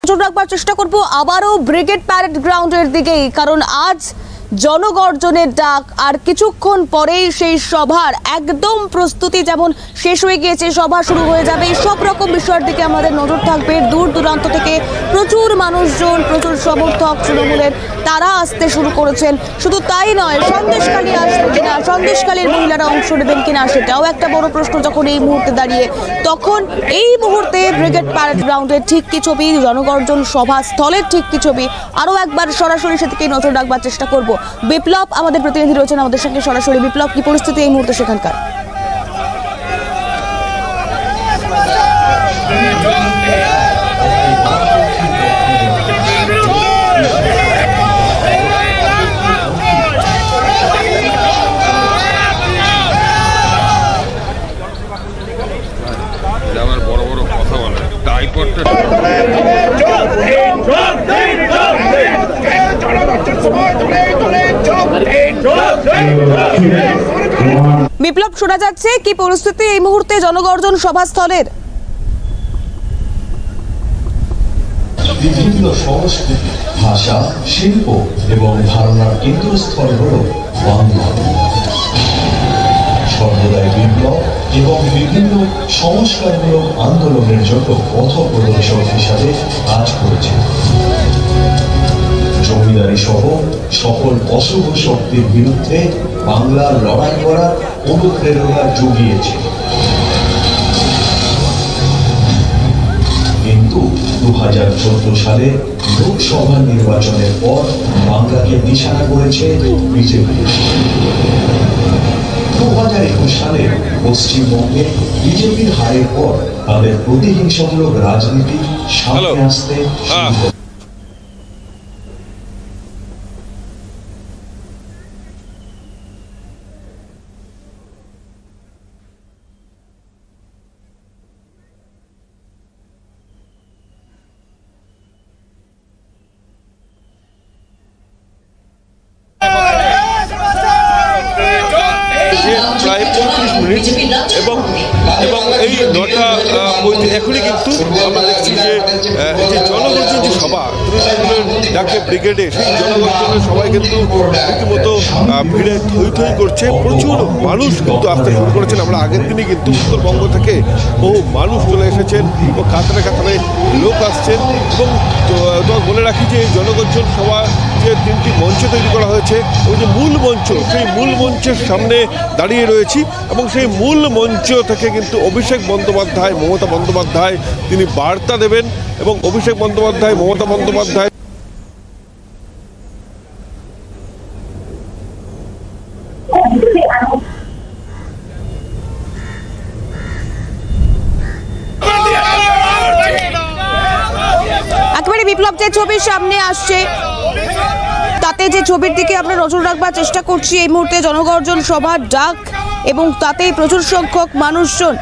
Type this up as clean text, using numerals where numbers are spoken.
নজর রাখবার চেষ্টা করব আবারও ব্রিগেড প্যারেড গ্রাউন্ডের দিকেই, কারণ আজ জনগর্জনের ডাক আর কিছুক্ষণ পরেই সেই সভার একদম প্রস্তুতি যেমন শেষ হয়ে গিয়েছে, সভা শুরু হয়ে যাবে। সব রকম বিষয়ের দিকে আমাদের নজর থাকবে। দূর দূরান্ত থেকে প্রচুর মানুষজন, প্রচুর সমর্থক তৃণমূলের তারা আসতে শুরু করেছেন। শুধু তাই নয়, সন্দেশখালী আসবে কিনা, সন্দেশখালীর মহিলারা অংশ নেবেন কিনা, সেটাও একটা বড় প্রশ্ন যখন এই মুহূর্তে দাঁড়িয়ে। তখন এই মুহূর্তে ব্রিগেড প্যারেড গ্রাউন্ডের ঠিক কি ছবি, জনগর্জন সভা স্থলের ঠিক কি ছবি, আরও একবার সরাসরি সেদিকে নজর রাখবার চেষ্টা করব। বিপ্লব আমাদের প্রতিনিধি রয়েছেন আমাদের সঙ্গে সরাসরি। বিপ্লব, কি পরিস্থিতি এই মুহূর্তে সেখানকার? বড় বড় কথা বলে টাইপটা বিপ্লব, শোনা যাচ্ছে কি পরিস্থিতি এই মুহূর্তে জনগর্জন সভাস্থলের? বিভিন্ন সংস্কৃতি, ভাষা, শিল্প এবং ধারণার কেন্দ্রস্থল হল বাংলা। সর্বদাই বিপ্লব এবং বিভিন্ন সংস্কারমূলক আন্দোলনের জন্য পথ প্রদর্শক হিসাবে কাজ করেছে। জমিদারি সহ সকল অশুভ শক্তির বিরুদ্ধে বাংলার লড়াই করার অনুপ্রেরণা জুগিয়েছে। কিন্তু 2014 সালে লোকসভা নির্বাচনের পর বাংলাকে নিশানা করেছে বিজেপি। 2021 সালে পশ্চিমবঙ্গে বিজেপির হারের পর তাদের প্রতিহিংসামূলক রাজনীতি সামনে আসতে শুরু করে। প্রায় 35 মিনিট এবং এই 9টা এখনই কিন্তু আমরা দেখছি যে জনগর্জন যে সভা তৃণমূলের ডাকে ব্রিগেডে, সেই জনগর্জনের সবাই কিন্তু রীতিমতো ভিড়ে থই থই করছে। প্রচুর মানুষ কিন্তু আসতে শুরু করেছেন। আমরা আগের দিনই কিন্তু উত্তরবঙ্গ থেকে বহু মানুষ চলে এসেছেন ও কাতারে কাতারে লোক আসছেন। এবং তোমার বলে রাখি যে এই জনগর্জন সভা যে 3টি মঞ্চ তৈরি করা হয়েছে, ওই যে মূল মঞ্চ, সেই মূল মঞ্চের সামনে দাঁড়িয়ে রয়েছি এবং সেই মূল মঞ্চ থেকে কিন্তু অভিষেক বন্দ্যোপাধ্যায়, মমতা বন্দ্যোপাধ্যায় তিনি বার্তা দেবেন এবং অভিষেক বন্দ্যোপাধ্যায়, মমতা বন্দ্যোপাধ্যায় একেবারে বিপ্লব, যে ছবির সামনে আসছে তাতে যে ছবির দিকে আমরা নজর রাখবার চেষ্টা করছি, এই মুহূর্তে জনগর্জন সভার ডাক এবং তাতেই প্রচুর সংখ্যক মানুষজন